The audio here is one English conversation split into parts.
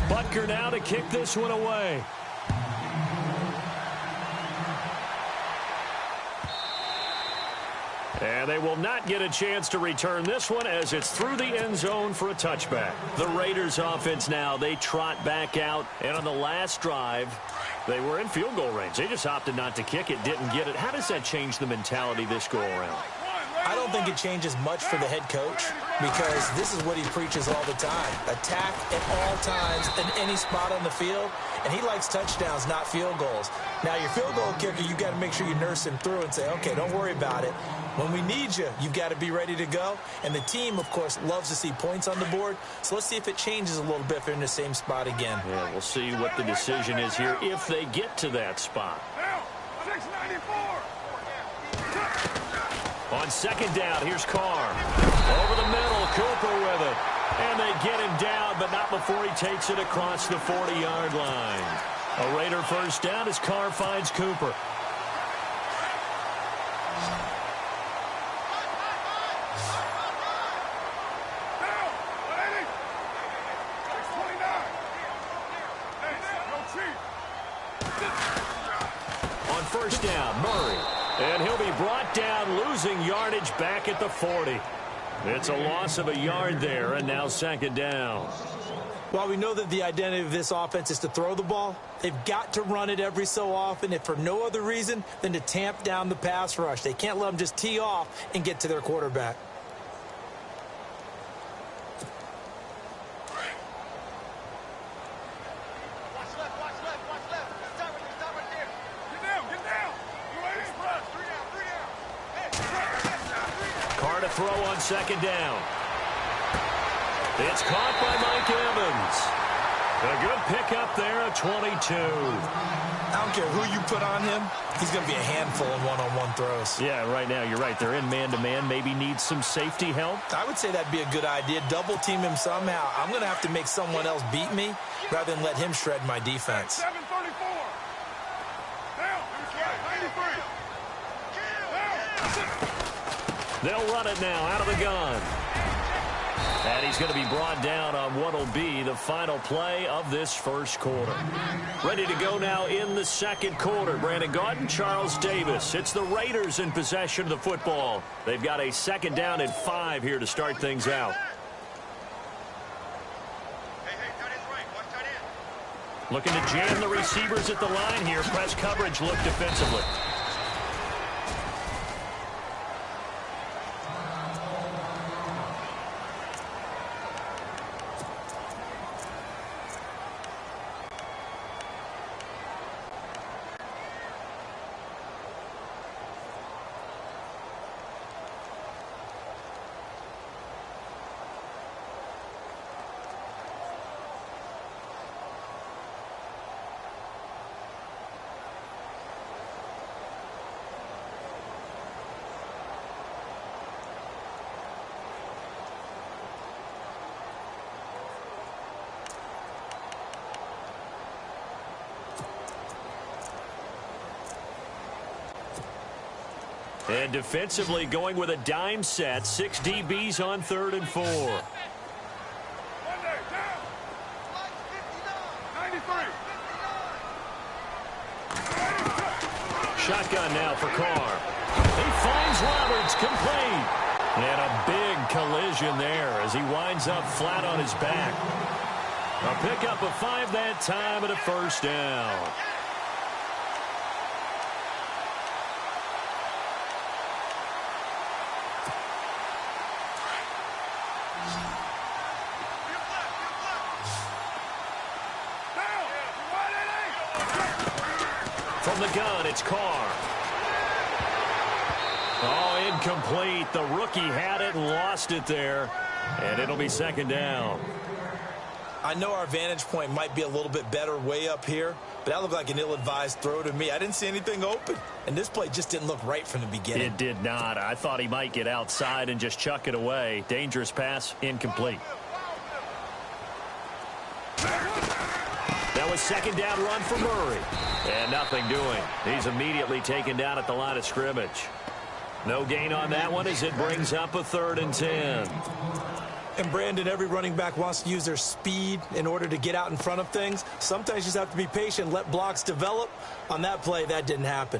Butker now to kick this one away. And they will not get a chance to return this one as it's through the end zone for a touchback. The Raiders offense now, they trot back out. And on the last drive, they were in field goal range. They just opted not to kick it, didn't get it. How does that change the mentality this go around? I don't think it changes much for the head coach because this is what he preaches all the time. Attack at all times in any spot on the field, and he likes touchdowns, not field goals. Now, your field goal kicker, you got to make sure you nurse him through and say, okay, don't worry about it. When we need you, you've got to be ready to go. And the team, of course, loves to see points on the board. So let's see if it changes a little bit if they're in the same spot again. Yeah, we'll see what the decision is here if they get to that spot. Now, 694. On second down, here's Carr. Over the middle, Cooper with it. And they get him down, but not before he takes it across the 40-yard line. A Raider first down as Carr finds Cooper. On first down, Murray. And he'll be brought down, losing yardage back at the 40. It's a loss of a yard there, and now second down. While we know that the identity of this offense is to throw the ball, they've got to run it every so often, if for no other reason than to tamp down the pass rush. They can't let them just tee off and get to their quarterback. Throw on second down. It's caught by Mike Evans. A good pickup there at 22. I don't care who you put on him. He's going to be a handful in one-on-one throws. Yeah, right now you're right. They're in man-to-man. Maybe needs some safety help. I would say that'd be a good idea. Double team him somehow. I'm going to have to make someone else beat me rather than let him shred my defense. 734. Now, 93. They'll run it now out of the gun. And he's going to be brought down on what will be the final play of this first quarter. Ready to go now in the second quarter. Brandon Gaudin, Charles Davis. It's the Raiders in possession of the football. They've got a second down and 5 here to start things out. Looking to jam the receivers at the line here. Press coverage look defensively. And defensively going with a dime set. 6 DBs on 3rd and 4. Shotgun now for Carr. He finds Roberts, complete. And a big collision there as he winds up flat on his back. A pickup of 5 that time and a first down. From the gun, it's Carr. Oh, incomplete. The rookie had it and lost it there. And it'll be second down. I know our vantage point might be a little bit better way up here, but that looked like an ill-advised throw to me. I didn't see anything open, and this play just didn't look right from the beginning. It did not. I thought he might get outside and just chuck it away. Dangerous pass, incomplete. That was second down run for Murray. And nothing doing. He's immediately taken down at the line of scrimmage. No gain on that one as it brings up a 3rd and 10. And Brandon, every running back wants to use their speed in order to get out in front of things. Sometimes you just have to be patient, let blocks develop. On that play, that didn't happen.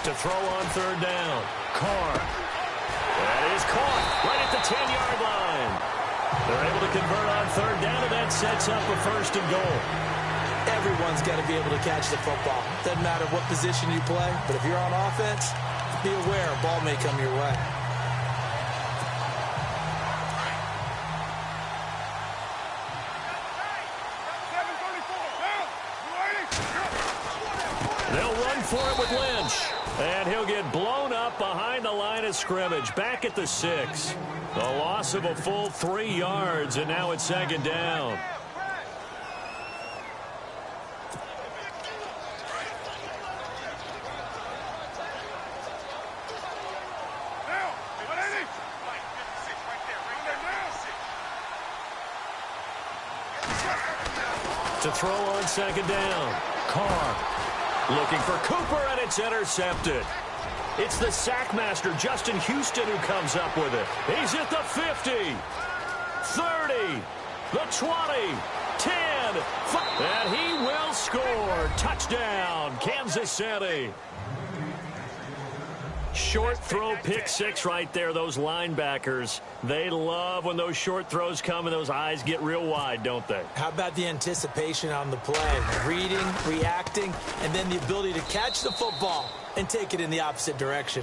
To throw on third down. Carr. That is caught right at the 10-yard line. They're able to convert on third down, and that sets up a first and goal. Everyone's got to be able to catch the football. Doesn't matter what position you play, but if you're on offense, be aware a ball may come your way. They'll run for it with Lynch. And he'll get blown up behind the line of scrimmage. Back at the 6. The loss of a full 3 yards, and now it's second down. To throw on second down. Carr looking for Cooper, and it's intercepted. It's the sack master, Justin Houston, who comes up with it. He's at the 50, 30, the 20, 10, 5, and he will score. Touchdown, Kansas City. Short throw, pick six right there. Those linebackers, they love when those short throws come and those eyes get real wide, don't they? How about the anticipation on the play? Reading, reacting, and then the ability to catch the football and take it in the opposite direction.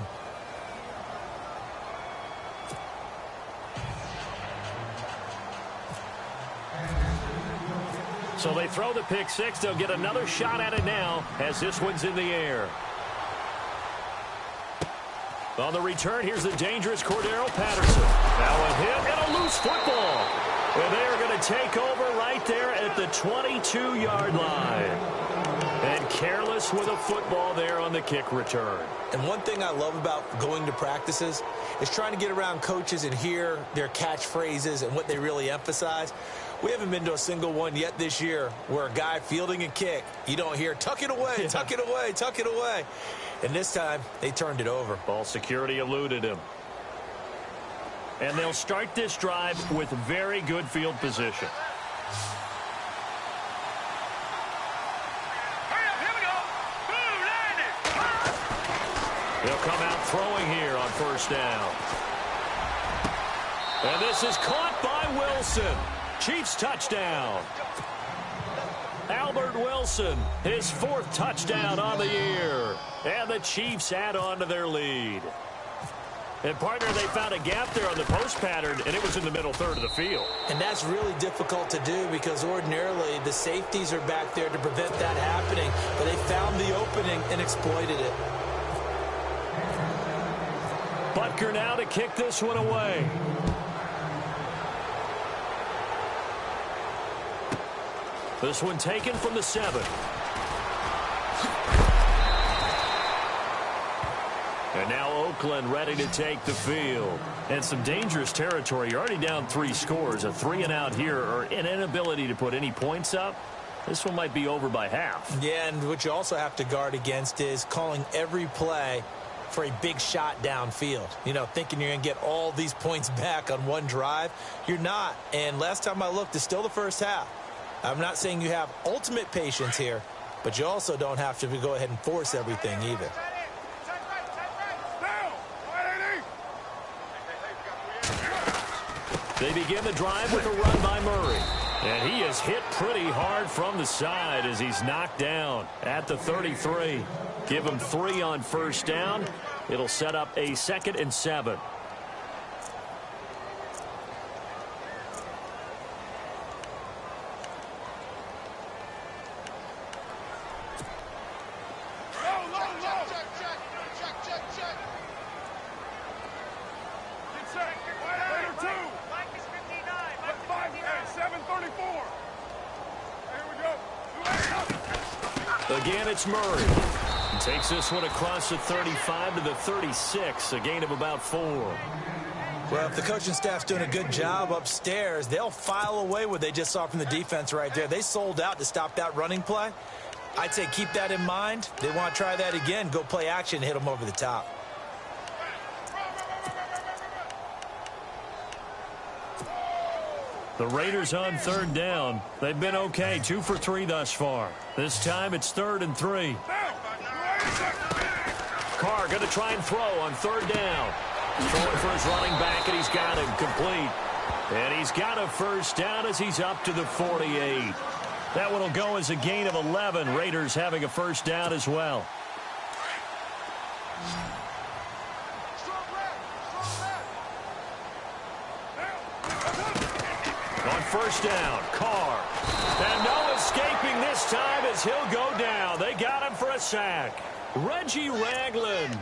So they throw the pick six. They'll get another shot at it now as this one's in the air. On the return, here's the dangerous Cordero Patterson. Now a hit and a loose football. And they are going to take over right there at the 22-yard line. And careless with a football there on the kick return. And one thing I love about going to practices is trying to get around coaches and hear their catchphrases and what they really emphasize. We haven't been to a single one yet this year where a guy fielding a kick, you don't hear, tuck it away, tuck it away, tuck it away. And this time, they turned it over. Ball security eluded him. And they'll start this drive with very good field position. They'll come out throwing here on first down. And this is caught by Wilson. Chiefs touchdown. Albert Wilson, his fourth touchdown on the year. And the Chiefs add on to their lead. And, partner, they found a gap there on the post pattern, and it was in the middle third of the field. And that's really difficult to do because ordinarily the safeties are back there to prevent that happening. But they found the opening and exploited it. Butker now to kick this one away. This one taken from the 7. And now Oakland ready to take the field. And some dangerous territory. You're already down 3 scores. A 3-and-out here or an inability to put any points up. This one might be over by half. Yeah, and what you also have to guard against is calling every play for a big shot downfield. You know, thinking you're going to get all these points back on one drive. You're not. And last time I looked, it's still the first half. I'm not saying you have ultimate patience here, but you also don't have to go ahead and force everything either. They begin the drive with a run by Murray. And he is hit pretty hard from the side as he's knocked down at the 33. Give him 3 on first down. It'll set up a 2nd and 7. Again, it's Murray. Takes this one across the 35 to the 36, a gain of about 4. Well, if the coaching staff's doing a good job upstairs, they'll file away what they just saw from the defense right there. They sold out to stop that running play. I'd say keep that in mind. They want to try that again. Go play action and hit them over the top. The Raiders on 3rd down. They've been okay, 2 for 3 thus far. This time it's 3rd and 3. Carr going to try and throw on 3rd down. Throwing for his running back, and he's got him complete. And he's got a first down as he's up to the 48. That one will go as a gain of 11. Raiders having a first down as well. On first down, Carr. And no escaping this time as he'll go down. They got him for a sack. Reggie Ragland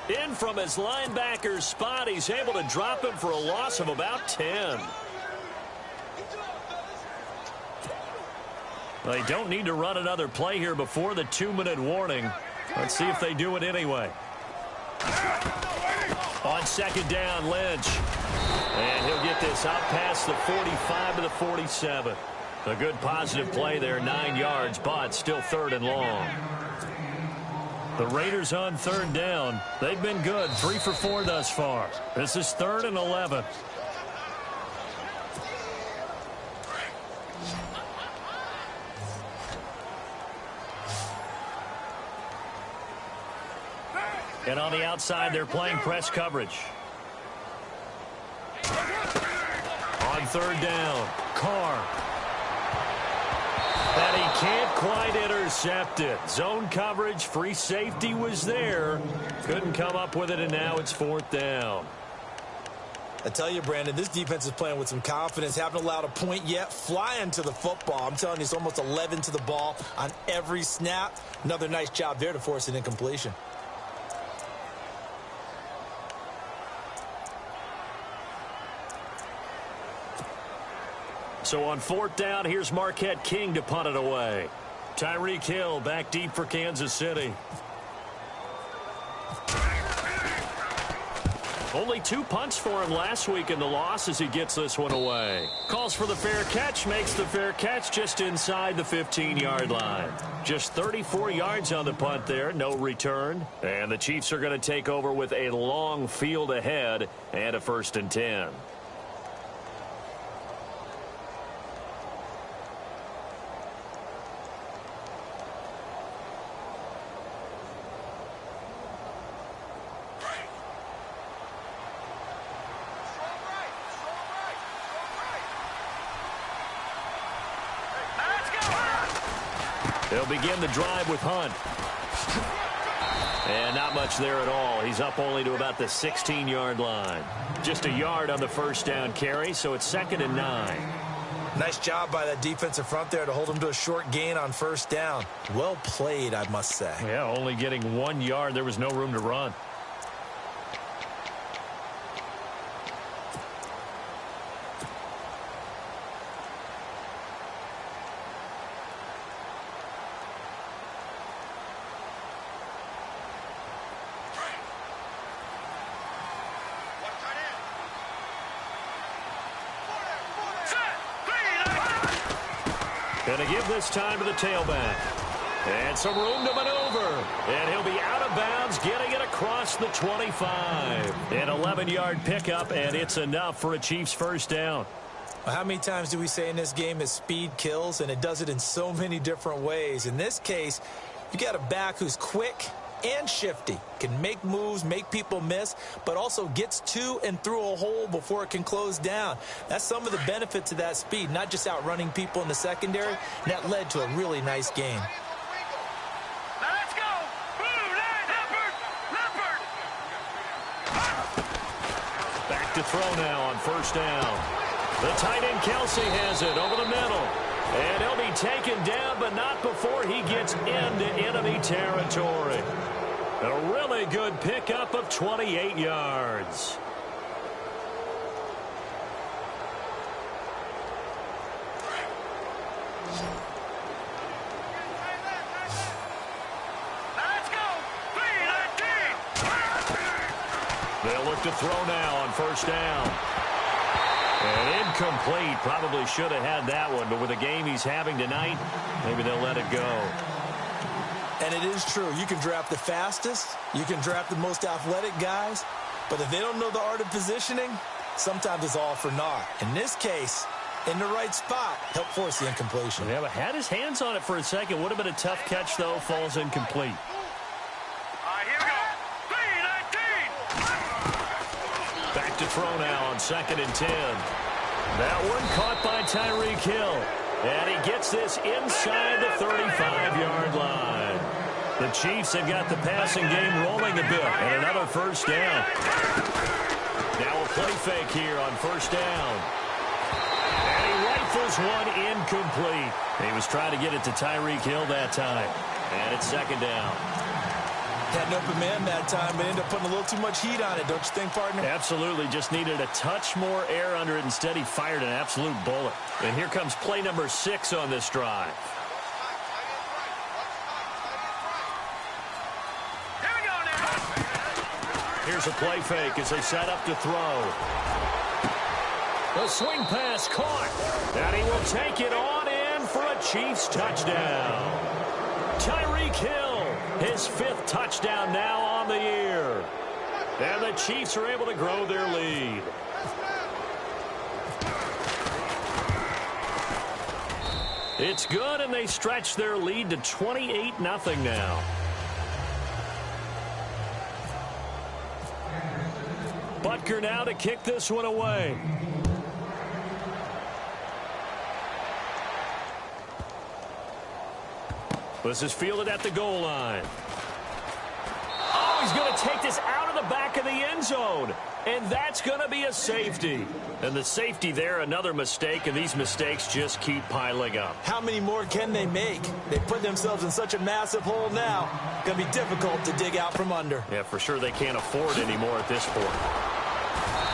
in from his linebacker's spot. He's able to drop him for a loss of about 10. They don't need to run another play here before the 2-minute warning. Let's see if they do it anyway. On 2nd down, Lynch. And he'll get this out past the 45 to the 47. A good positive play there, 9 yards, but still 3rd and long. The Raiders on 3rd down. They've been good, 3 for 4 thus far. This is 3rd and 11. And on the outside, they're playing press coverage. On 3rd down, Carr. And he can't quite intercept it. Zone coverage, free safety was there. Couldn't come up with it, and now it's 4th down. I tell you, Brandon, this defense is playing with some confidence. Haven't allowed a point yet. Flying to the football. I'm telling you, it's almost 11 to the ball on every snap. Another nice job there to force an incompletion. So on 4th down, here's Marquette King to punt it away. Tyreek Hill back deep for Kansas City. Only 2 punts for him last week in the loss as he gets this one away. Calls for the fair catch, makes the fair catch just inside the 15-yard line. Just 34 yards on the punt there, no return. And the Chiefs are going to take over with a long field ahead and a 1st and 10. They'll begin the drive with Hunt. And not much there at all. He's up only to about the 16-yard line. Just a yard on the first down carry, so it's 2nd and 9. Nice job by that defensive front there to hold him to a short gain on first down. Well played, I must say. Yeah, only getting 1 yard. There was no room to run. Going to give this time to the tailback. And some room to maneuver. And he'll be out of bounds, getting it across the 25. An 11-yard pickup, and it's enough for a Chiefs first down. Well, how many times do we say in this game is speed kills, and it does it in so many different ways. In this case, you got a back who's quick and shifty, can make moves, make people miss, but also gets to and through a hole before it can close down. That's some of the benefits of that speed, not just outrunning people in the secondary, and that led to a really nice game. Let's go! Back to throw now on first down. The tight end Kelsey has it over the middle. And he'll be taken down, but not before he gets into enemy territory. A really good pickup of 28 yards. Let's go! look to throw now on first down. And incomplete. Probably should have had that one, but with the game he's having tonight, maybe they'll let it go. And it is true. You can draft the fastest. You can draft the most athletic guys. But if they don't know the art of positioning, sometimes it's all for naught. In this case, in the right spot, help force the incompletion. Yeah, but had his hands on it for a second. Would have been a tough catch, though. Falls incomplete. Here we go. 3-19. Back to throw now on 2nd and 10. That one caught by Tyreek Hill. And he gets this inside the 35-yard line. The Chiefs have got the passing game rolling a bit. And another first down. Now a play fake here on first down. And he rifles one incomplete. He was trying to get it to Tyreek Hill that time. And it's 2nd down. Had an open man that time, but ended up putting a little too much heat on it, don't you think, partner? Absolutely. Just needed a touch more air under it. Instead, he fired an absolute bullet. And here comes play number 6 on this drive. Here we go now. Here's a play fake as they set up to throw. The swing pass caught. And he will take it on in for a Chiefs touchdown. Tyreek Hill, his 5th touchdown now on the year. And the Chiefs are able to grow their lead. It's good, and they stretch their lead to 28-0 now. Butker now to kick this one away. This is fielded at the goal line. Oh, he's going to take this out of the back of the end zone. And that's going to be a safety. And the safety there, another mistake, and these mistakes just keep piling up. How many more can they make? They put themselves in such a massive hole now. Going to be difficult to dig out from under. Yeah, for sure they can't afford anymore at this point.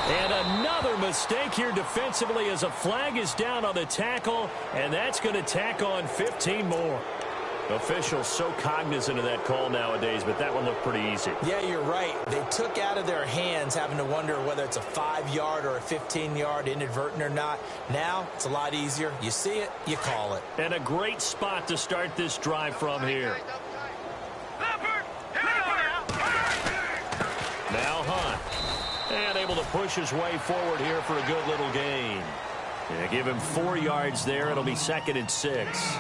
And another mistake here defensively as a flag is down on the tackle, and that's going to tack on 15 more. Officials so cognizant of that call nowadays, but that one looked pretty easy. Yeah, you're right. They took out of their hands having to wonder whether it's a 5-yard or a 15-yard inadvertent or not. Now, it's a lot easier. You see it, you call it. And a great spot to start this drive from here. Now Hunt. And able to push his way forward here for a good little gain. Yeah, give him 4 yards there. It'll be 2nd and 6.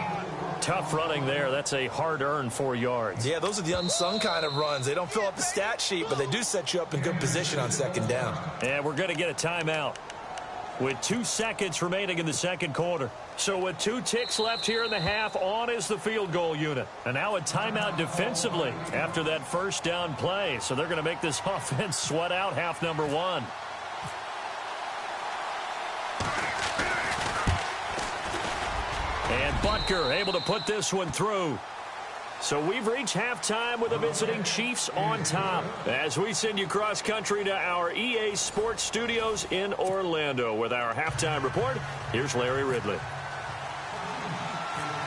Tough running there. That's a hard-earned 4 yards. Yeah, those are the unsung kind of runs. They don't fill up the stat sheet, but they do set you up in good position on 2nd down. And we're going to get a timeout with 2 seconds remaining in the 2nd quarter. So with 2 ticks left here in the half, on is the field goal unit. And now a timeout defensively after that first down play. So they're going to make this offense sweat out half number 1. And Butker able to put this one through. So we've reached halftime with the visiting Chiefs on top. As we send you cross-country to our EA Sports Studios in Orlando with our halftime report, here's Larry Ridley.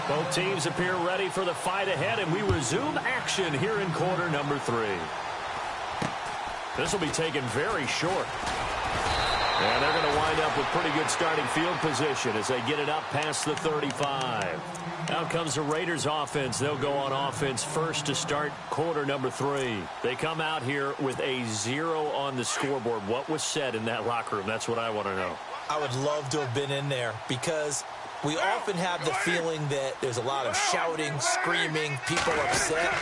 Both teams appear ready for the fight ahead, and we resume action here in quarter number 3. This will be taken very short. And they're going to wind up with pretty good starting field position as they get it up past the 35. Out comes the Raiders offense. They'll go on offense first to start quarter number 3. They come out here with a 0 on the scoreboard. What was said in that locker room? That's what I want to know. I would love to have been in there because we often have the feeling that there's a lot of shouting, screaming, people upset.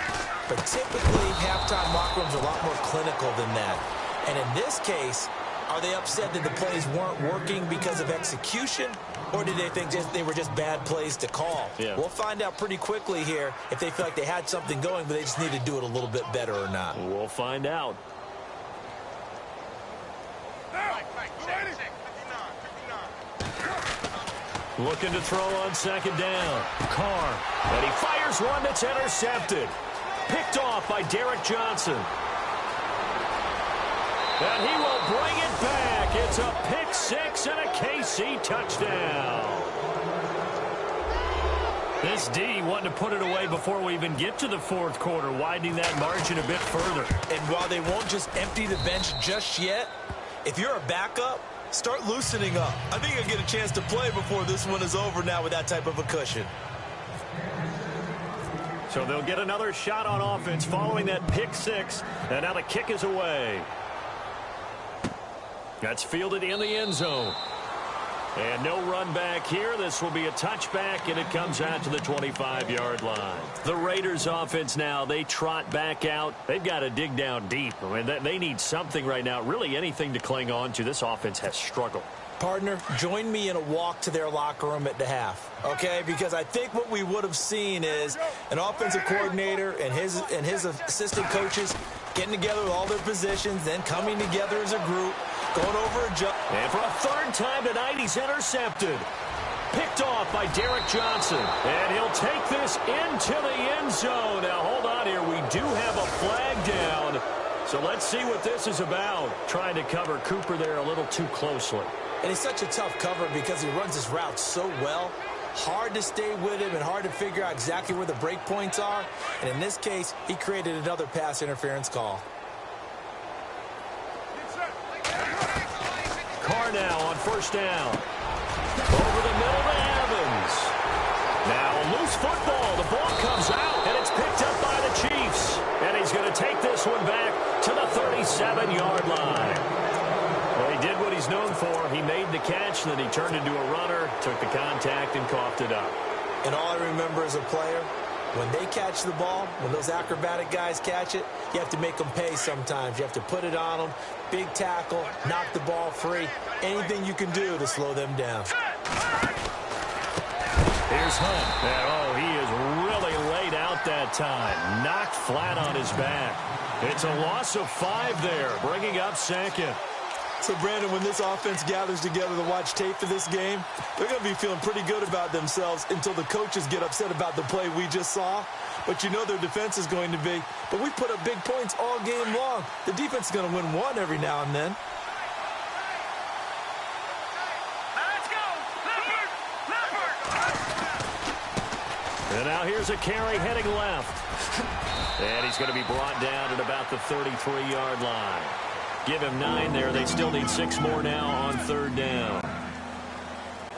But typically, halftime locker rooms are a lot more clinical than that. And in this case, are they upset that the plays weren't working because of execution, or did they think they were just bad plays to call? Yeah. We'll find out pretty quickly here if they feel like they had something going, but they just need to do it a little bit better or not. We'll find out. Looking to throw on 2nd down. Carr. And he fires one that's intercepted. Picked off by Derek Johnson. And he will bring it back. It's a pick 6 and a KC touchdown. This D wanting to put it away before we even get to the fourth quarter, widening that margin a bit further. And while they won't just empty the bench just yet, if you're a backup, start loosening up. I think you'll get a chance to play before this one is over now with that type of a cushion. So they'll get another shot on offense following that pick six. And now the kick is away. That's fielded in the end zone. And no run back here. This will be a touchback, and it comes out to the 25-yard line. The Raiders offense now, they trot back out. They've got to dig down deep. I mean, they need something right now, really anything to cling on to. This offense has struggled. Partner, join me in a walk to their locker room at the half, okay? Because I think what we would have seen is an offensive coordinator and his assistant coaches getting together with all their positions, then coming together as a group, going over a jump. And for a third time tonight, he's intercepted. Picked off by Derek Johnson. And he'll take this into the end zone. Now, hold on here. We do have a flag down. So let's see what this is about. Trying to cover Cooper there a little too closely. And he's such a tough cover because he runs his route so well. Hard to stay with him and hard to figure out exactly where the break points are. And in this case, he created another pass interference call. Carr now on first down. Over the middle to Evans. Now loose football. The ball comes out, and it's picked up by the Chiefs. And he's going to take this one back to the 37-yard line. Well, he did what he's known for. He made the catch, then he turned into a runner, took the contact, and coughed it up. And all I remember as a player, when they catch the ball, when those acrobatic guys catch it, you have to make them pay sometimes. You have to put it on them, big tackle, knock the ball free, anything you can do to slow them down. Here's Hunt. And, he is really laid out that time. Knocked flat on his back. It's a loss of 5 there, bringing up second. So, Brandon, when this offense gathers together to watch tape for this game, they're going to be feeling pretty good about themselves until the coaches get upset about the play we just saw. But you know their defense is going to be. But we put up big points all game long. The defense is going to win one every now and then. Let's go! Leopard! And now here's a carry heading left. And he's going to be brought down at about the 33-yard line. Give him 9 there. They still need 6 more now on third down.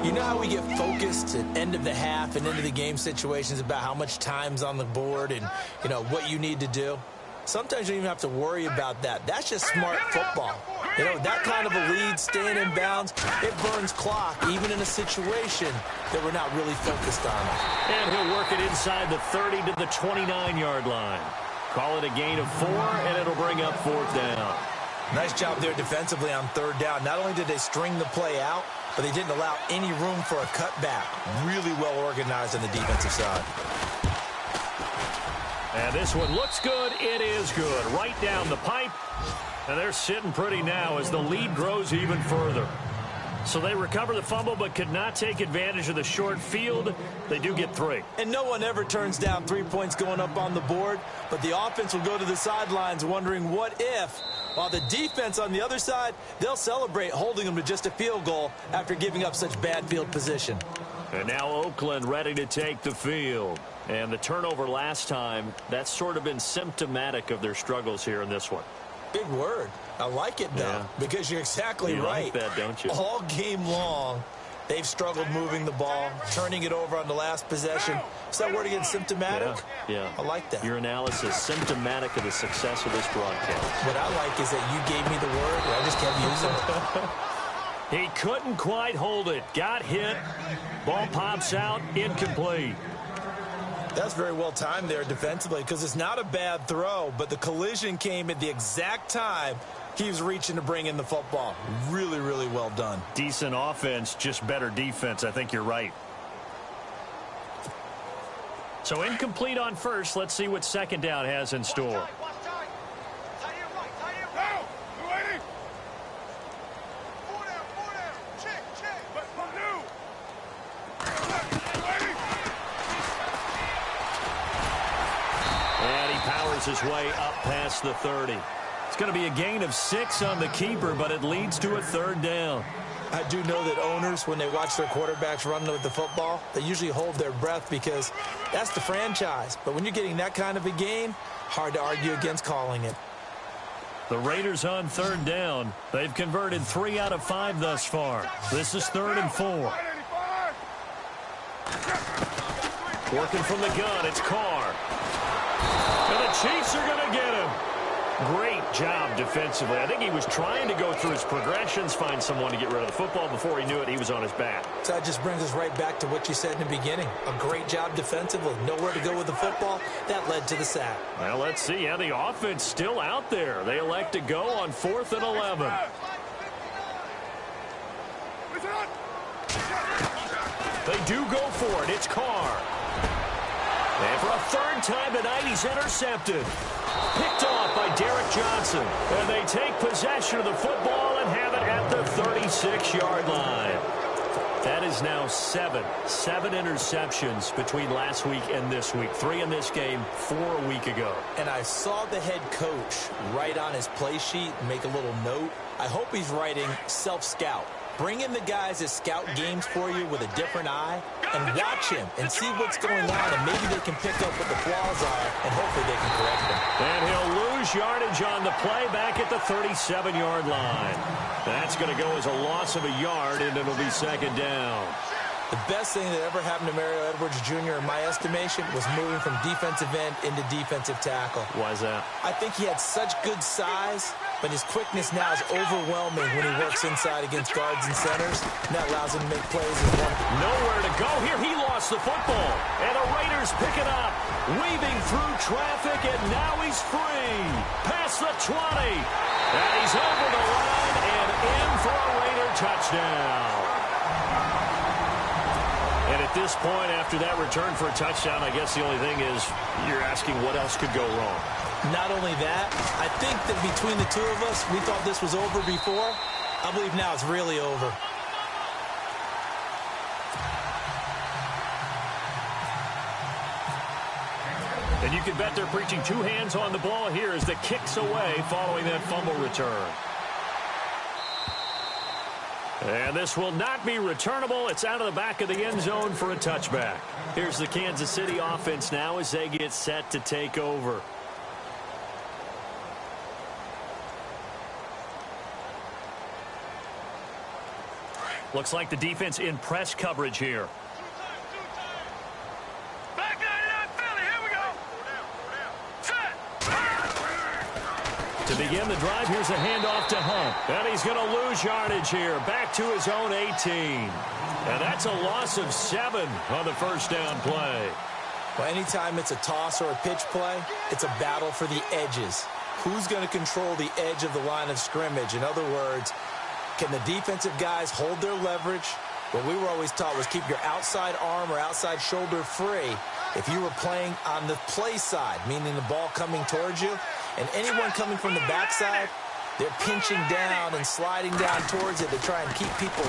You know how we get focused at end of the half and into the game situations about how much time's on the board and, you know, what you need to do? Sometimes you don't even have to worry about that. That's just smart football. You know, that kind of a lead, staying in bounds, it burns clock, even in a situation that we're not really focused on. And he'll work it inside the 30 to the 29-yard line. Call it a gain of 4, and it'll bring up fourth down. Nice job there defensively on third down. Not only did they string the play out, but they didn't allow any room for a cutback. Really well organized on the defensive side. And this one looks good. It is good. Right down the pipe. And they're sitting pretty now as the lead grows even further. So they recover the fumble but could not take advantage of the short field. They do get 3. And no one ever turns down 3 points going up on the board, but the offense will go to the sidelines wondering what if, while the defense on the other side, they'll celebrate holding them to just a field goal after giving up such bad field position. And now Oakland ready to take the field. And the turnover last time, that's sort of been symptomatic of their struggles here in this one. Big word. I like it, though, because you're exactly right. You like that, don't you? All game long, they've struggled moving the ball, turning it over on the last possession. Is that word again, symptomatic? Yeah. I like that. Your analysis, symptomatic of the success of this broadcast. What I like is that you gave me the word, and I just kept using it. He couldn't quite hold it. Got hit. Ball pops out. Incomplete. That's very well timed there defensively because it's not a bad throw, but the collision came at the exact time he was reaching to bring in the football. Really, really well done. Decent offense, just better defense. I think you're right. So incomplete on first. Let's see what second down has in store. His way up past the 30. It's going to be a gain of 6 on the keeper, but it leads to a 3rd down. I do know that owners, when they watch their quarterbacks run with the football, they usually hold their breath because that's the franchise. But when you're getting that kind of a game, hard to argue against calling it. The Raiders on 3rd down. They've converted 3 out of 5 thus far. This is 3rd and 4. Working from the gun, it's Carr. And the Chiefs are going to get him. Great job defensively. I think he was trying to go through his progressions, find someone to get rid of the football. Before he knew it, he was on his back. So that just brings us right back to what you said in the beginning. A great job defensively. Nowhere to go with the football. That led to the sack. Well, let's see. Yeah, the offense still out there. They elect to go on 4th and 11. They do go for it. It's Carr. And for a 3rd time tonight, he's intercepted. Picked off by Derek Johnson. And they take possession of the football and have it at the 36-yard line. That is now 7 interceptions between last week and this week. 3 in this game, 4 a week ago. And I saw the head coach write on his play sheet, make a little note. I hope he's writing self-scout. Bring in the guys that scout games for you with a different eye and watch him and see what's going on, and maybe they can pick up what the flaws are, and hopefully they can correct them. And he'll lose yardage on the play back at the 37-yard line. That's going to go as a loss of a yard, and it'll be 2nd down. The best thing that ever happened to Mario Edwards Jr., in my estimation, was moving from defensive end into defensive tackle. Why is that? I think he had such good size, but his quickness now is overwhelming when he works inside against guards and centers, and that allows him to make plays as one. Nowhere to go here. He lost the football, and the Raiders pick it up, weaving through traffic, and now he's free. Past the 20, and he's over the line and in for a Raider touchdown. And at this point, after that return for a touchdown, I guess the only thing is you're asking what else could go wrong. Not only that, I think that between the two of us, we thought this was over before. I believe now it's really over. And you can bet they're preaching 2 hands on the ball here as the kick's away following that fumble return. And this will not be returnable. It's out of the back of the end zone for a touchback. Here's the Kansas City offense now as they get set to take over. Looks like the defense in press coverage here. Back 99, Philly, here we go. Set. To begin the drive, here's a handoff to Hunt. And he's going to lose yardage here. Back to his own 18. And that's a loss of 7 on the 1st down play. Well, anytime it's a toss or a pitch play, it's a battle for the edges. Who's going to control the edge of the line of scrimmage? In other words, can the defensive guys hold their leverage? What we were always taught was keep your outside arm or outside shoulder free if you were playing on the play side, meaning the ball coming towards you. And anyone coming from the backside, they're pinching down and sliding down towards it to try and keep people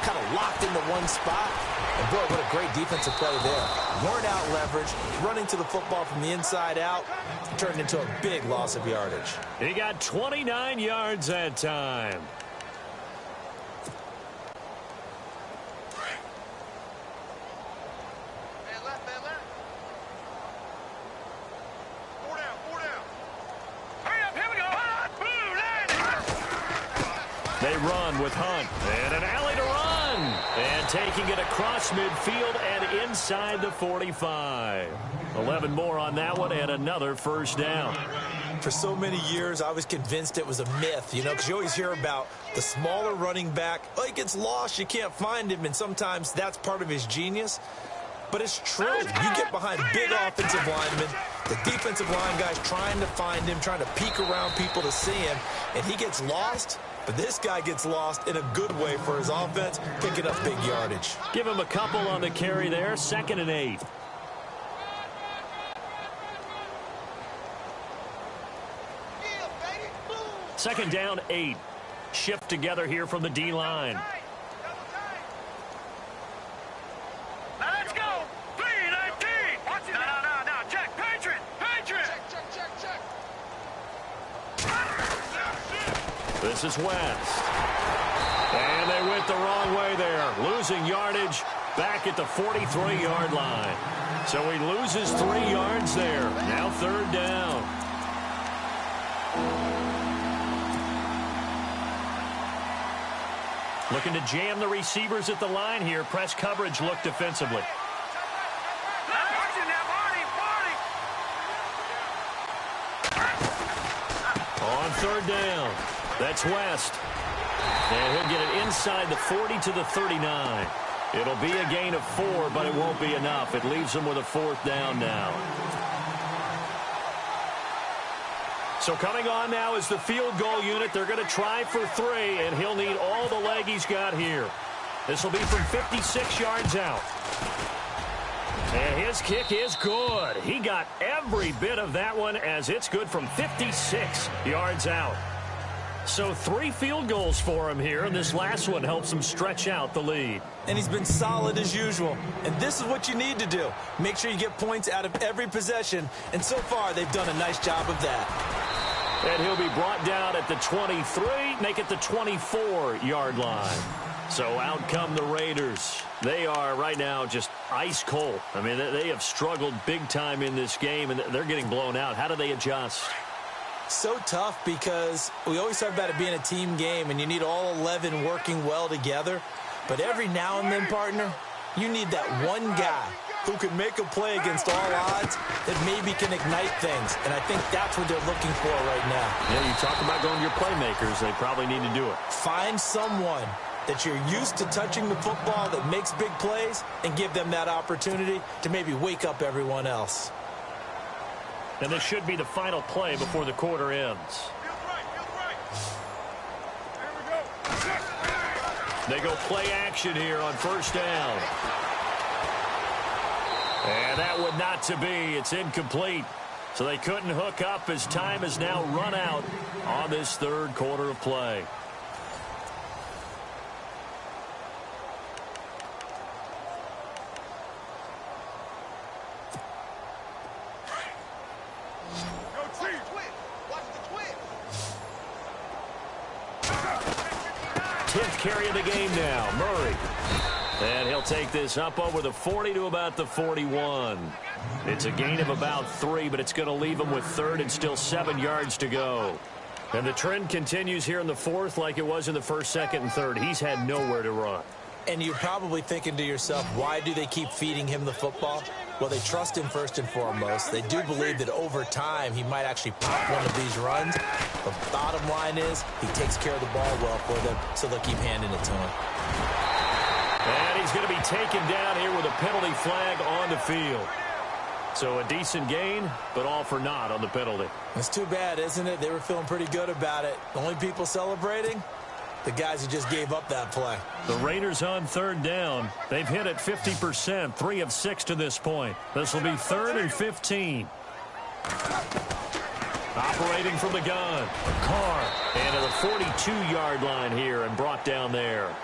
kind of locked into one spot. And boy, what a great defensive play there. Weren't out leverage, running to the football from the inside out, turned into a big loss of yardage. He got 29 yards that time. They run with Hunt, and an alley to run, and taking it across midfield and inside the 45. 11 more on that one, and another 1st down. For so many years, I was convinced it was a myth, you know, because you always hear about the smaller running back. Oh, he gets lost, you can't find him, and sometimes that's part of his genius. But it's true. You get behind big offensive linemen, the defensive line guys trying to find him, trying to peek around people to see him, and he gets lost. But this guy gets lost in a good way for his offense, picking up big yardage. Give him a couple on the carry there, 2nd and 8. Second down, 8. Shift together here from the D-line. This is West. And they went the wrong way there. Losing yardage back at the 43-yard line. So he loses 3 yards there. Now 3rd down. Looking to jam the receivers at the line here. Press coverage look defensively. On 3rd down, that's West. And he'll get it inside the 40 to the 39. It'll be a gain of 4, but it won't be enough. It leaves him with a 4th down now. So coming on now is the field goal unit. They're going to try for 3, and he'll need all the leg he's got here. This will be from 56 yards out. And his kick is good. He got every bit of that one as it's good from 56 yards out. So 3 field goals for him here, and this last one helps him stretch out the lead. And he's been solid as usual. And this is what you need to do. Make sure you get points out of every possession. And so far, they've done a nice job of that. And he'll be brought down at the 23, make it the 24-yard line. So out come the Raiders. They are right now just ice cold. I mean, they have struggled big time in this game, and they're getting blown out. How do they adjust? So tough because we always talk about it being a team game, and you need all 11 working well together. But every now and then, partner, you need that one guy who can make a play against all odds that maybe can ignite things. And I think that's what they're looking for right now. Yeah, you talk about going to your playmakers. They probably need to do it. Find someone that you're used to touching the football that makes big plays and give them that opportunity to maybe wake up everyone else. And this should be the final play before the quarter ends. They go play action here on 1st down. And that would not to be. It's incomplete. So they couldn't hook up as time has now run out on this 3rd quarter of play. Carry of the game now, Murray. And he'll take this up over the 40 to about the 41. It's a gain of about 3, but it's going to leave him with 3rd and still 7 yards to go. And the trend continues here in the 4th like it was in the 1st, 2nd, and 3rd. He's had nowhere to run. And you're probably thinking to yourself, why do they keep feeding him the football? Well, they trust him first and foremost. They do believe that over time he might actually pop one of these runs. The bottom line is he takes care of the ball well for them, so they'll keep handing it to him. And he's going to be taken down here with a penalty flag on the field. So a decent gain, but all for naught on the penalty. It's too bad, isn't it? They were feeling pretty good about it. The only people celebrating? The guys who just gave up that play. The Raiders on 3rd down. They've hit it 50%, 3 of 6 to this point. This will be 3rd and 15. Operating from the gun. Carr into the 42-yard line here and brought down there.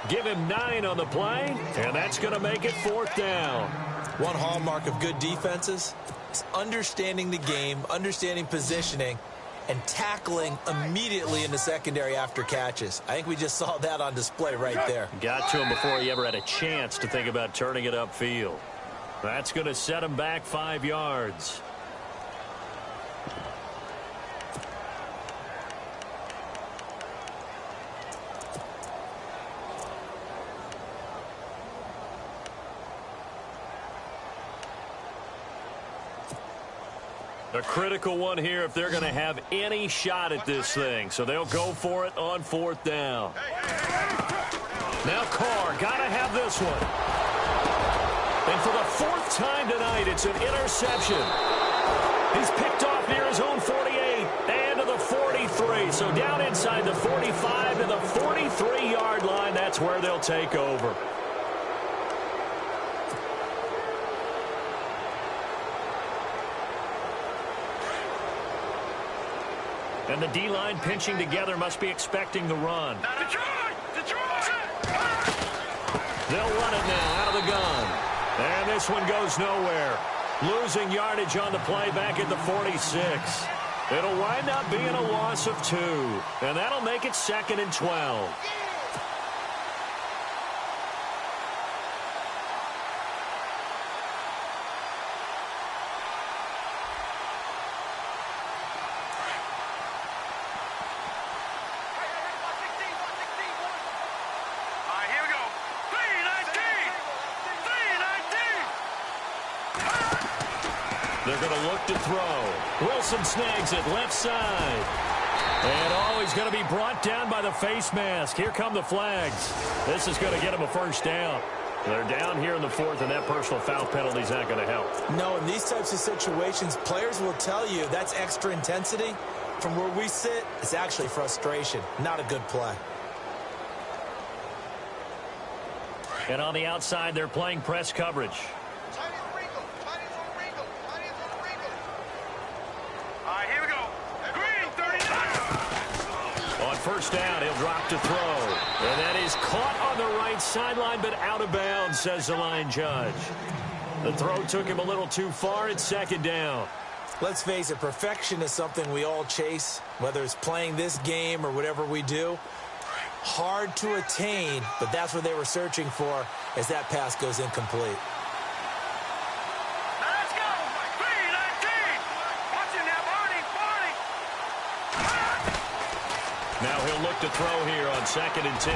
Give him 9 on the play, and that's going to make it 4th down. One hallmark of good defenses is understanding the game, understanding positioning, and tackling immediately in the secondary after catches. I think we just saw that on display right there. Got to him before he ever had a chance to think about turning it upfield. That's going to set him back 5 yards. A critical one here if they're going to have any shot at this thing. So they'll go for it on 4th down. Now Carr, got to have this one. And for the 4th time tonight, it's an interception. He's picked off near his own 48 and to the 43. So down inside the 45 to the 43-yard line. That's where they'll take over. And the D-line pinching together must be expecting the run. They'll run it now out of the gun. And this one goes nowhere. Losing yardage on the play back at the 46. It'll wind up being a loss of 2, and that'll make it 2nd and 12. They're going to look to throw. Wilson snags it left side. And he's going to be brought down by the face mask. Here come the flags. This is going to get him a first down. They're down here in the 4th, and that personal foul penalty is not going to help. No, in these types of situations, players will tell you that's extra intensity. From where we sit, it's actually frustration. Not a good play. And on the outside, they're playing press coverage. First down, he'll drop to throw. And that is caught on the right sideline, but out of bounds, says the line judge. The throw took him a little too far. It's 2nd down. Let's face it, perfection is something we all chase, whether it's playing this game or whatever we do. Hard to attain, but that's what they were searching for as that pass goes incomplete. Now he'll look to throw here on 2nd and 10.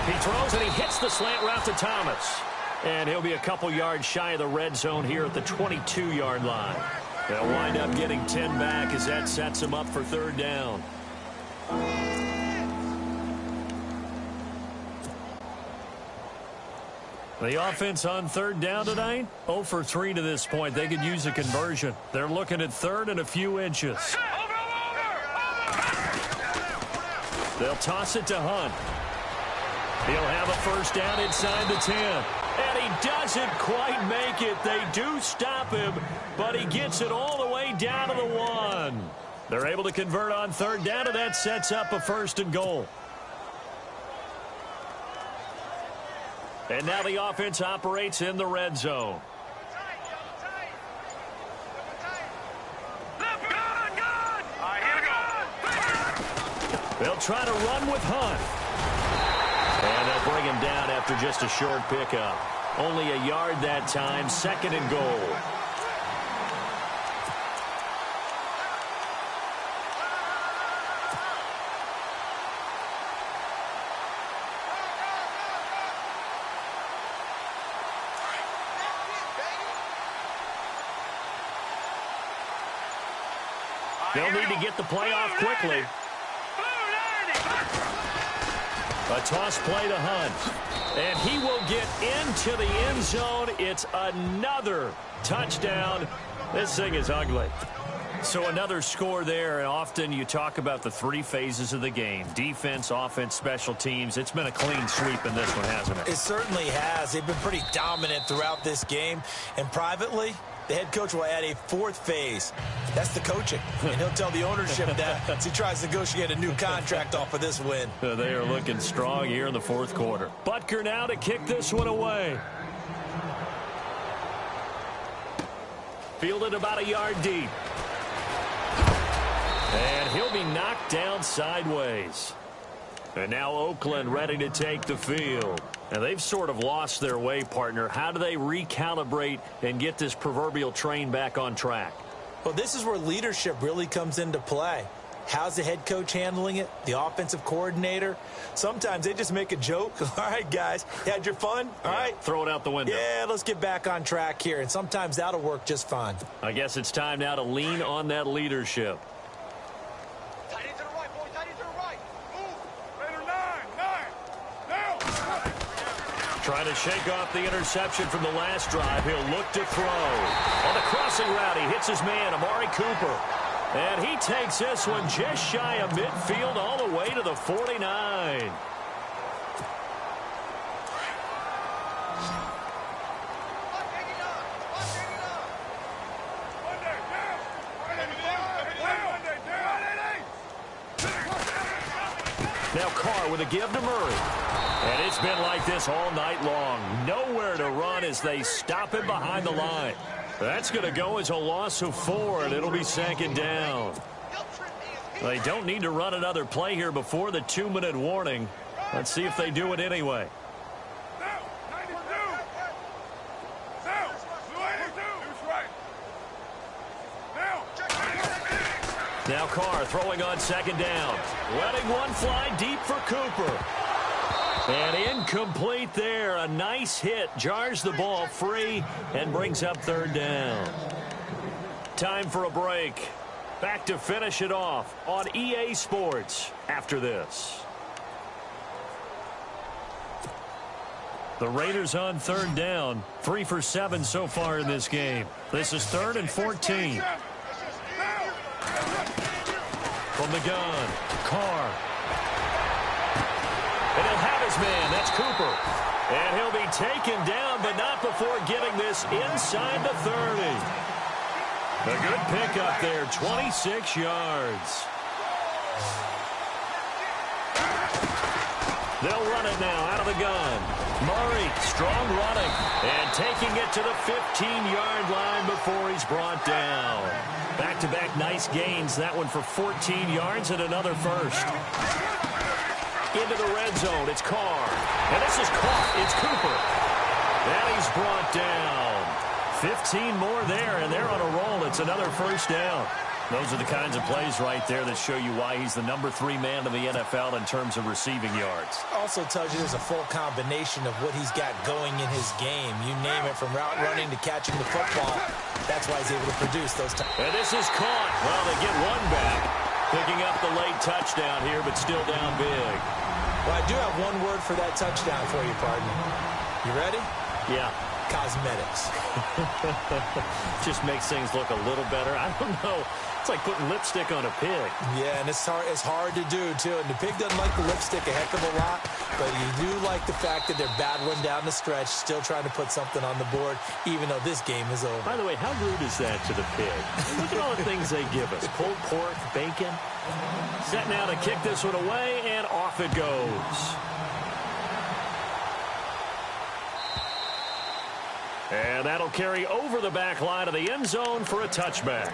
He throws and he hits the slant route to Thomas. And he'll be a couple yards shy of the red zone here at the 22-yard line. They'll wind up getting 10 back as that sets him up for 3rd down. The offense on 3rd down tonight, 0 for 3 to this point. They could use a conversion. They're looking at 3rd and a few inches. They'll toss it to Hunt. He'll have a first down inside the 10. And he doesn't quite make it. They do stop him, but he gets it all the way down to the 1. They're able to convert on 3rd down, and that sets up a 1st and goal. And now the offense operates in the red zone. They'll try to run with Hunt. And they'll bring him down after just a short pickup. Only a yard that time, 2nd and goal. They'll need to get the play off quickly. A toss play to Hunt. And he will get into the end zone. It's another touchdown. This thing is ugly. So another score there, and often you talk about the 3 phases of the game. Defense, offense, special teams. It's been a clean sweep in this one, hasn't it? It certainly has. They've been pretty dominant throughout this game. And privately, the head coach will add a 4th phase. That's the coaching. And he'll tell the ownership that as he tries to negotiate a new contract off of this win. They are looking strong here in the 4th quarter. Butker now to kick this one away. Fielded about a yard deep. And he'll be knocked down sideways. And now Oakland ready to take the field. And they've sort of lost their way, partner. How do they recalibrate and get this proverbial train back on track? Well, this is where leadership really comes into play. How's the head coach handling it? The offensive coordinator? Sometimes they just make a joke. All right, guys, you had your fun? All right. Throw it out the window. Yeah, let's get back on track here. And sometimes that'll work just fine. I guess it's time now to lean on that leadership. Tight end to the right, boy. Tight end to the right. Move. Later, 9. Now. Trying to shake off the interception from the last drive. He'll look to throw. On the crossing route, he hits his man, Amari Cooper. And he takes this one just shy of midfield all the way to the 49. Now Carr with a give to Murray. And it's been like this all night long. Nowhere to run as they stop him behind the line. That's going to go as a loss of 4, and it'll be 2nd down. They don't need to run another play here before the 2-minute warning. Let's see if they do it anyway. Now Carr throwing on second down. Letting one fly deep for Cooper. And incomplete there. A nice hit. Jars the ball free and brings up third down. Time for a break. Back to finish it off on EA Sports after this. The Raiders on third down. 3 for 7 so far in this game. This is 3rd and 14. From the gun, Carr. And he'll have his man. That's Cooper. And he'll be taken down, but not before getting this inside the 30. A good pickup there, 26 yards. They'll run it now out of the gun. Murray, strong running, and taking it to the 15-yard line before he's brought down. Back-to-back nice gains. That one for 14 yards and another first. Into the red zone. It's Carr. And this is caught. It's Cooper. And he's brought down. 15 more there, and they're on a roll. It's another first down. Those are the kinds of plays right there that show you why he's the number 3 man in the NFL in terms of receiving yards. Also tells you there's a full combination of what he's got going in his game. You name it, from route running to catching the football. That's why he's able to produce those times. And this is caught. Well, they get one back. Picking up the late touchdown here, but still down big. Well, I do have one word for that touchdown for you, partner. You ready? Yeah. Cosmetics. Just makes things look a little better. I don't know. It's like putting lipstick on a pig. Yeah, and it's hard to do, too. And the pig doesn't like the lipstick a heck of a lot, but you do like the fact that they're battling down the stretch, still trying to put something on the board, even though this game is over. By the way, how rude is that to the pig? Look at all the things they give us. Pulled pork, bacon. Set now to kick this one away, and off it goes. And that'll carry over the back line of the end zone for a touchback.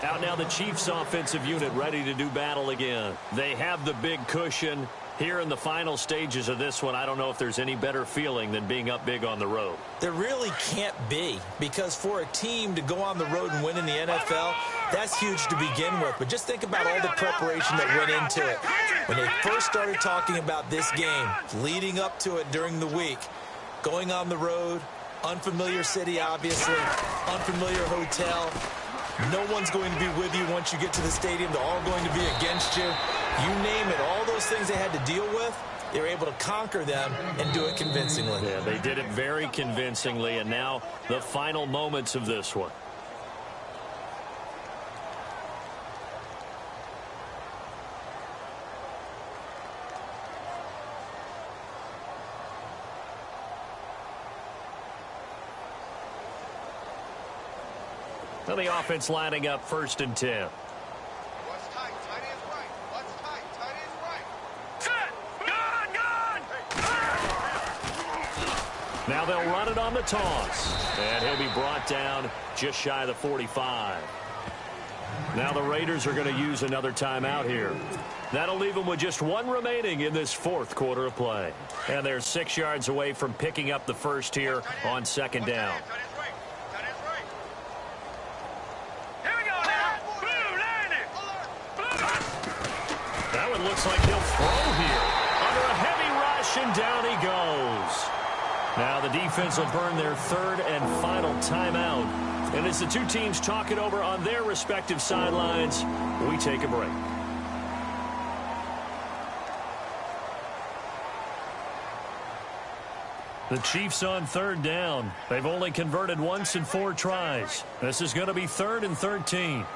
Out now the Chiefs offensive unit ready to do battle again. They have the big cushion. Here in the final stages of this one, I don't know if there's any better feeling than being up big on the road. There really can't be, because for a team to go on the road and win in the NFL, that's huge to begin with. But just think about all the preparation that went into it. When they first started talking about this game, leading up to it during the week, going on the road, unfamiliar city, obviously, unfamiliar hotel. No one's going to be with you once you get to the stadium. They're all going to be against you. You name it, all those things they had to deal with, they were able to conquer them and do it convincingly. Yeah, they did it very convincingly, and now the final moments of this one. Now the offense lining up 1st and 10. What's tight? Tight is right. What's tight? Tight is right. Set! Gun! Now they'll run it on the toss. And he'll be brought down just shy of the 45. Now the Raiders are going to use another timeout here. That'll leave them with just one remaining in this 4th quarter of play. And they're 6 yards away from picking up the first here on 2nd down. Looks like he'll throw here. Under a heavy rush, and down he goes. Now the defense will burn their 3rd and final timeout. And as the two teams talk it over on their respective sidelines, we take a break. The Chiefs on 3rd down. They've only converted once in 4 tries. This is going to be 3rd and 13.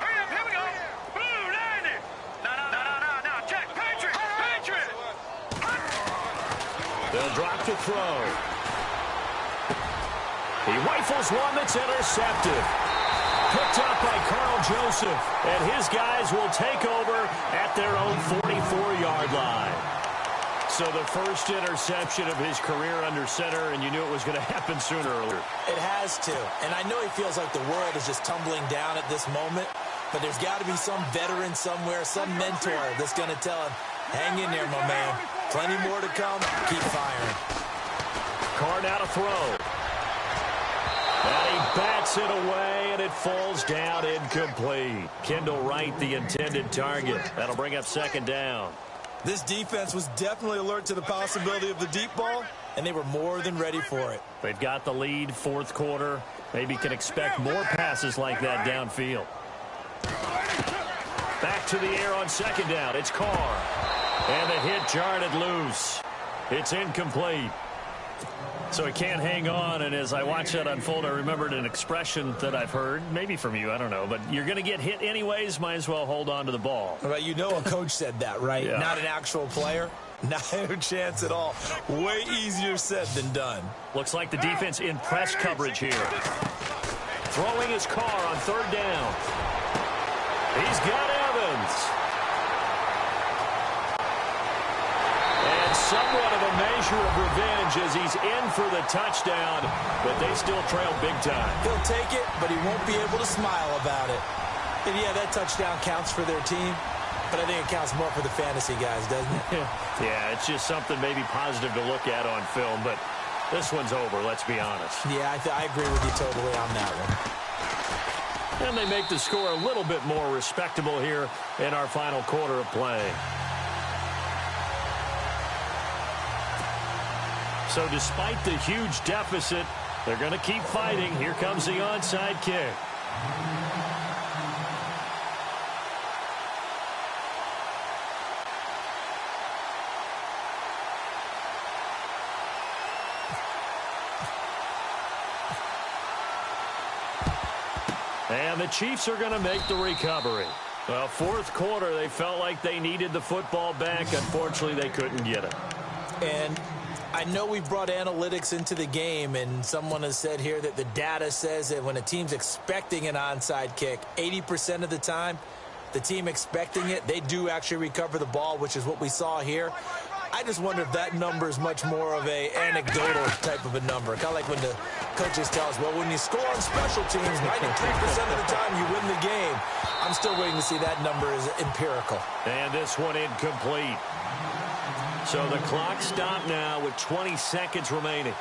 They'll drop to throw. He rifles one that's intercepted. Picked up by Carl Joseph. And his guys will take over at their own 44-yard line. So the first interception of his career under center, and you knew it was going to happen sooner or later. It has to. And I know he feels like the world is just tumbling down at this moment. But there's got to be some veteran somewhere, some mentor that's going to tell him, hang in there, my man. Plenty more to come. Keep firing. Card out a throw. And he bats it away, and it falls down incomplete. Kendall Wright, the intended target. That'll bring up second down. This defense was definitely alert to the possibility of the deep ball, and they were more than ready for it. They've got the lead, fourth quarter. Maybe can expect more passes like that downfield. Back to the air on second down. It's Carr. And the hit jarred it loose. It's incomplete. So he can't hang on, and as I watch that unfold, I remembered an expression that I've heard, maybe from you, I don't know, but you're going to get hit anyways, might as well hold on to the ball. Well, you know a coach said that, right? Yeah. Not an actual player. Not a chance at all. Way easier said than done. Looks like the defense in press coverage here. Throwing his Carr on third down. He's got Evans. And somewhat of a measure of revenge as he's in for the touchdown, but they still trail big time. He'll take it, but he won't be able to smile about it. And yeah, that touchdown counts for their team, but I think it counts more for the fantasy guys, doesn't it? Yeah, it's just something maybe positive to look at on film, but this one's over, let's be honest. Yeah, I agree with you totally on that one. And they make the score a little bit more respectable here in our final quarter of play. So despite the huge deficit, they're going to keep fighting. Here comes the onside kick. And the Chiefs are going to make the recovery. Well, fourth quarter, they felt like they needed the football back. Unfortunately, they couldn't get it. And I know we've brought analytics into the game, and someone has said here that the data says that when a team's expecting an onside kick, 80% of the time, the team expecting it, they do actually recover the ball, which is what we saw here. I just wonder if that number is much more of a anecdotal type of a number. Kind of like when the coaches tell us, well, when you score on special teams, 93% of the time you win the game. I'm still waiting to see that number is empirical. And this one incomplete. So the clock stopped now with 20 seconds remaining.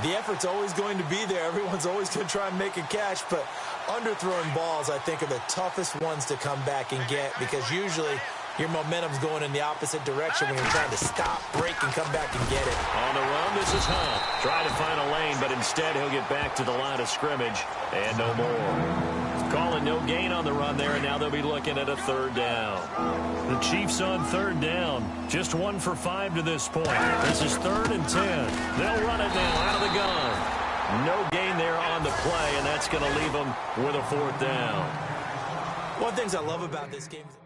The effort's always going to be there. Everyone's always going to try and make a catch, but underthrown balls, I think, are the toughest ones to come back and get because usually your momentum's going in the opposite direction when you're trying to stop, break, and come back and get it. On the run, this is Hunt. Try to find a lane, but instead he'll get back to the line of scrimmage and no more. Calling no gain on the run there, and now they'll be looking at a third down. The Chiefs on third down. Just 1 for 5 to this point. This is 3rd and 10. They'll run it now out of the gun. No gain there on the play, and that's going to leave them with a 4th down. One of the things I love about this game is